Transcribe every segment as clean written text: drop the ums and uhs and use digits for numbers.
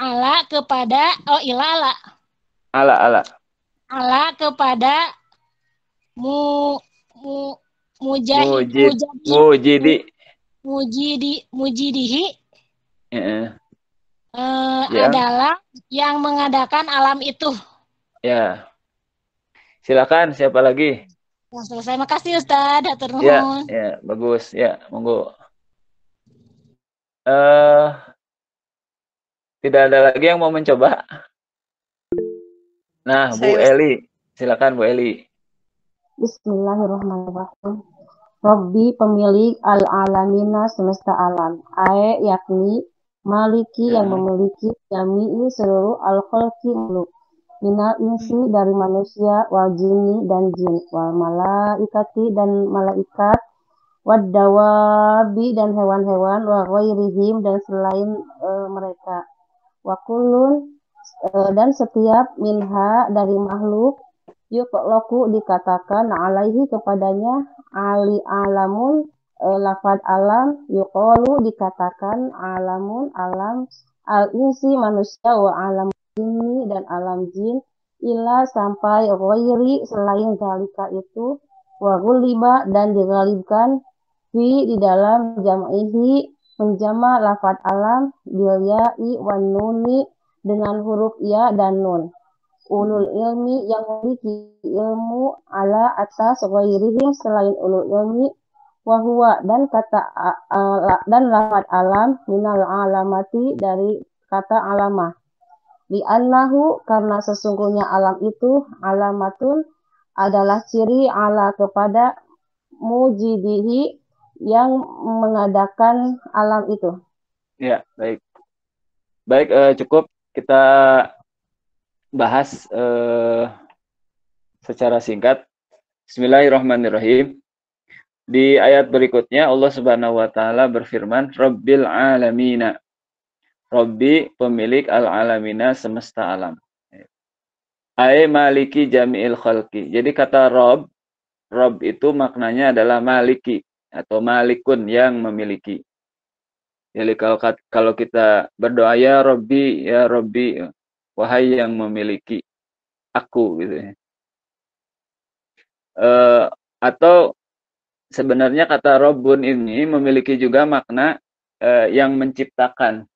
ala kepada ila ala Ala. ala kepada mu mu mujahid Mujid. Mujidi. mujidihi Ya. Yang adalah yang mengadakan alam itu. ya. Silakan siapa lagi? Yang selesai. Makasih Ustaz. Hatur Ya, nuhun. ya, bagus. Ya, monggo. Eh, tidak ada lagi yang mau mencoba. Nah, Bu Saya Eli. Silakan Bu Eli. Bismillahirrahmanirrahim. Robbi pemilik al-alamina semesta alam. Ae yakni maliki yang memiliki jami'i seluruh al-khalqi makhluk. Minal insi dari manusia, wal jinni dan jin, wal malaikati dan malaikat, wad dawabi dan hewan-hewan, wa ghairihim dan selain mereka. Wa kullun dan setiap minha dari makhluk yuqloku dikatakan alaihi kepadanya ali alamun lafad alam yuqolu dikatakan alamun alam al insi manusia wa alam jinni dan alam jin ila sampai ghairi selain zalika itu wa ghuliba dan digalibkan di dalam jam'ihi menjama lafad alam bil ya'i wan nuni dengan huruf ya dan nun ulul ilmi yang memiliki ilmu ala atas ghairihim selain ulul ilmi wahwa dan kata dan lafad alam minal alamati dari kata alamah li'annahu karena sesungguhnya alam itu alamatun adalah ciri ala kepada mujidihi yang mengadakan alam itu. Ya, baik. Baik, cukup kita bahas secara singkat. Bismillahirrahmanirrahim. Di ayat berikutnya Allah Subhanahu wa taala berfirman, Rabbil alamina. Rabbi pemilik al-alamina semesta alam. Ai maliki jami'il khalqi. Jadi kata Rob itu maknanya adalah maliki atau malikun yang memiliki. Jadi kalau kita berdoa ya Rabbi, wahai yang memiliki aku gitu ya. Atau sebenarnya kata Rabbun ini memiliki juga makna yang menciptakan.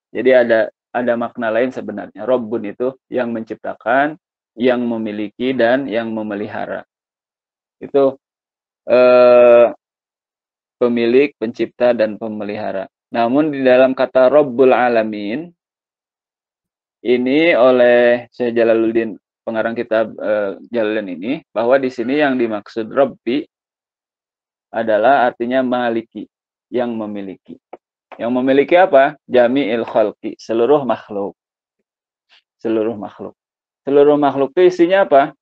Jadi ada makna lain sebenarnya. Rabbun itu yang menciptakan, yang memiliki dan yang memelihara. Itu pemilik, pencipta dan pemelihara. Namun di dalam kata Rabbul Alamin ini oleh Syekh Jalaluddin pengarang kitab Jalaluddin ini bahwa di sini yang dimaksud Rabbi adalah artinya maliki, yang memiliki. Yang memiliki apa? Jami'il khalqi, seluruh makhluk. Seluruh makhluk. Seluruh makhluk itu isinya apa?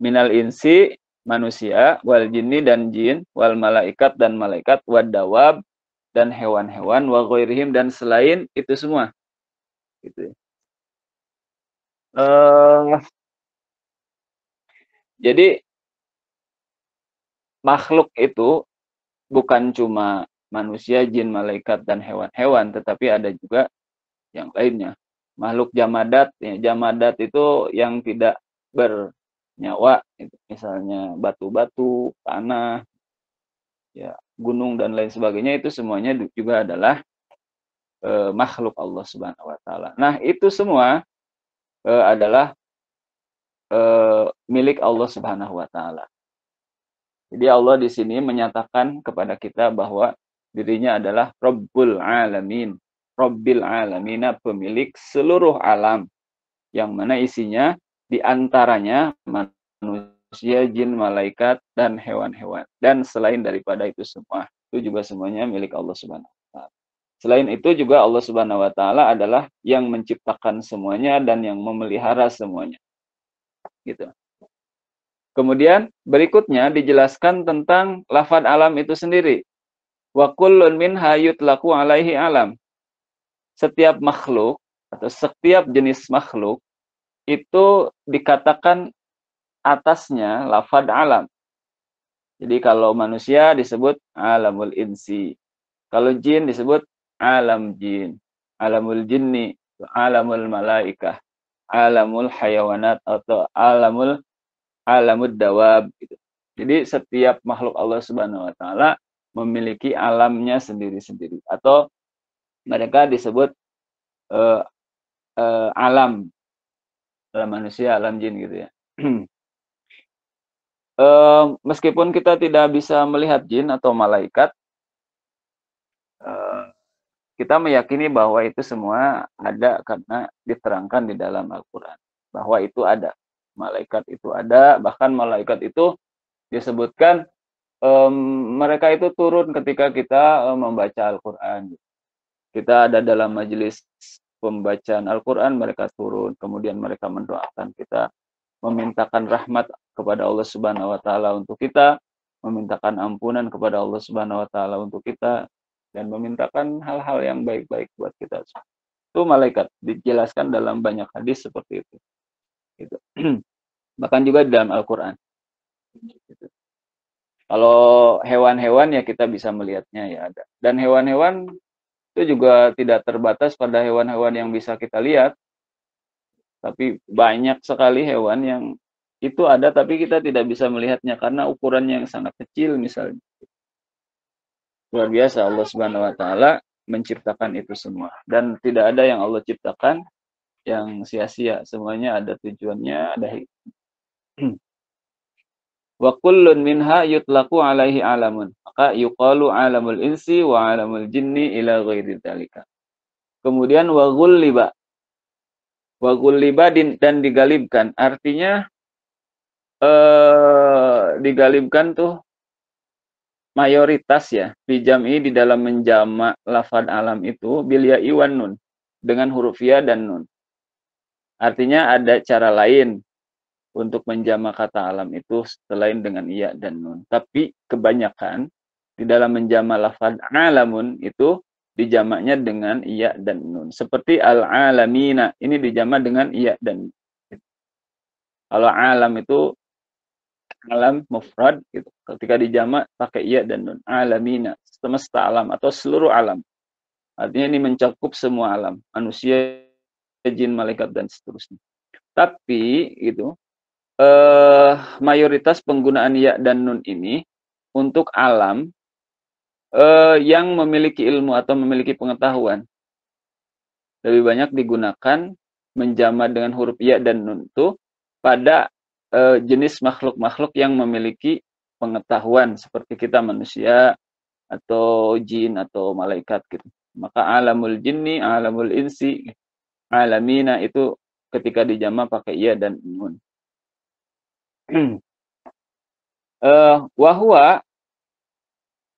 Minal insi, manusia, wal jinni dan jin, wal malaikat dan malaikat, wad dawab dan hewan-hewan, wa ghairihim dan selain itu semua. Gitu. Jadi makhluk itu bukan cuma manusia, jin, malaikat dan hewan-hewan, tetapi ada juga yang lainnya. Makhluk jamadat, ya, jamadat itu yang tidak bernyawa, misalnya batu-batu, tanah, ya, gunung dan lain sebagainya, itu semuanya juga adalah makhluk Allah Subhanahu wa taala. Nah, itu semua adalah milik Allah Subhanahu wa taala. Jadi Allah di sini menyatakan kepada kita bahwa dirinya adalah Rabbul Alamin. Rabbil Alamina, pemilik seluruh alam. Yang mana isinya diantaranya manusia, jin, malaikat, dan hewan-hewan. Dan selain daripada itu semua. Itu juga semuanya milik Allah Subhanahu wa taala. Selain itu juga Allah Subhanahu wa taala adalah yang menciptakan semuanya dan yang memelihara semuanya. Gitu. Kemudian berikutnya dijelaskan tentang lafaz alam itu sendiri. Wa kullun minha yutlaqu alaihi alam. Setiap makhluk atau setiap jenis makhluk itu dikatakan atasnya lafaz alam. Jadi kalau manusia disebut alamul insi. Kalau jin disebut alam jin. alamul jinni, alamul malaikah, alamul hayawanat, atau alamud dawab gitu. Jadi setiap makhluk Allah Subhanahu wa taala memiliki alamnya sendiri-sendiri, atau mereka disebut alam manusia, alam jin gitu ya. Meskipun kita tidak bisa melihat jin atau malaikat, kita meyakini bahwa itu semua ada karena diterangkan di dalam Al-Quran. Bahwa itu ada. Malaikat itu ada, bahkan malaikat itu disebutkan mereka itu turun ketika kita membaca Al-Quran. Kita ada dalam majelis pembacaan Al-Quran, mereka turun. Kemudian mereka mendoakan kita, memintakan rahmat kepada Allah Subhanahu wa taala untuk kita, memintakan ampunan kepada Allah Subhanahu wa taala untuk kita, dan memintakan hal-hal yang baik-baik buat kita. Itu malaikat, dijelaskan dalam banyak hadis seperti itu. Gitu. Bahkan juga di dalam Al-Quran. Gitu. Kalau hewan-hewan ya kita bisa melihatnya ya ada. Dan hewan-hewan itu juga tidak terbatas pada hewan-hewan yang bisa kita lihat. Tapi banyak sekali hewan yang itu ada tapi kita tidak bisa melihatnya karena ukurannya yang sangat kecil misalnya. Luar biasa Allah Subhanahu wa taala menciptakan itu semua, dan tidak ada yang Allah ciptakan yang sia-sia, semuanya ada tujuannya, ada wa kullun minha yutlaqu alaihi alamun, maka yuqalu alamul insi wa alamul jinni ila ghairi dzalika. Kemudian wa ghulliba dan digalibkan, artinya digalibkan tuh mayoritas ya, fi jam'i di dalam menjamak lafad alam itu bil ya'i wan nun, dengan huruf ya dan nun. Artinya ada cara lain untuk menjamak kata alam itu selain dengan iya dan nun. Tapi kebanyakan di dalam menjamak lafad alamun itu dijamaknya dengan iya dan nun. Seperti al-alamina, ini dijamak dengan iya dan nun. Kalau alam itu alam mufrad gitu. Ketika dijamak pakai iya dan nun. Alamina, semesta alam atau seluruh alam. Artinya ini mencakup semua alam, manusia, jin, malaikat dan seterusnya. Tapi itu mayoritas penggunaan ya dan nun ini untuk alam yang memiliki ilmu atau memiliki pengetahuan. Lebih banyak digunakan menjamak dengan huruf ya dan nun itu pada jenis makhluk-makhluk yang memiliki pengetahuan seperti kita manusia atau jin atau malaikat gitu. Maka alamul jinni, alamul insi, alamina itu ketika dijamak pakai ya dan nun. Wahwa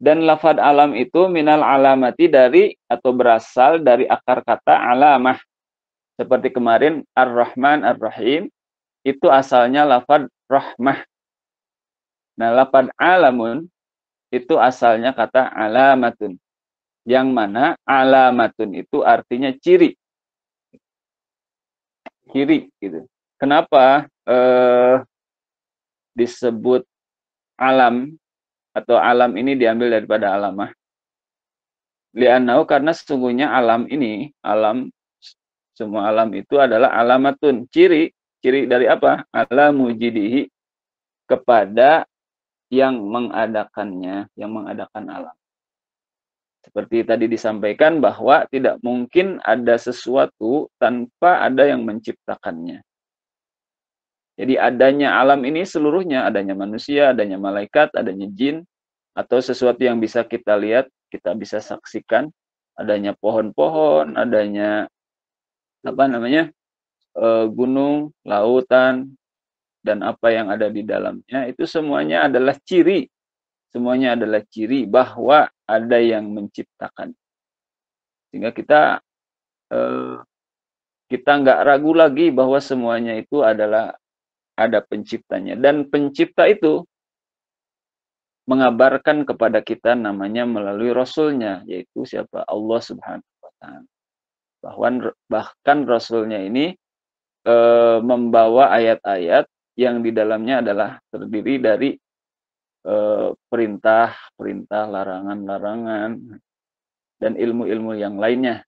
dan lafad alam itu minal alamati dari atau berasal dari akar kata alamah. Seperti kemarin Ar-Rahman Ar-Rahim itu asalnya lafad rahmah. Nah, lafad alamun itu asalnya kata alamatun. Yang mana alamatun itu artinya ciri. Ciri gitu. Kenapa disebut alam atau alam ini diambil daripada alamah? Li'annahu, karena sesungguhnya alam ini, alam, semua alam itu adalah alamatun, ciri dari apa? Ala mujidihi, kepada yang mengadakannya, yang mengadakan alam. Seperti tadi disampaikan bahwa tidak mungkin ada sesuatu tanpa ada yang menciptakannya. Jadi adanya alam ini seluruhnya, adanya manusia, adanya malaikat, adanya jin, atau sesuatu yang bisa kita lihat, kita bisa saksikan, adanya pohon-pohon, adanya gunung, lautan, dan apa yang ada di dalamnya, itu semuanya adalah ciri. Semuanya adalah ciri bahwa ada yang menciptakan. Sehingga kita nggak ragu lagi bahwa semuanya itu adalah ada penciptanya. Dan pencipta itu mengabarkan kepada kita namanya melalui Rasulnya, yaitu siapa? Allah Subhanahu wa ta'ala. Bahkan Rasulnya ini membawa ayat-ayat yang di dalamnya adalah terdiri dari perintah, larangan-larangan, dan ilmu-ilmu yang lainnya.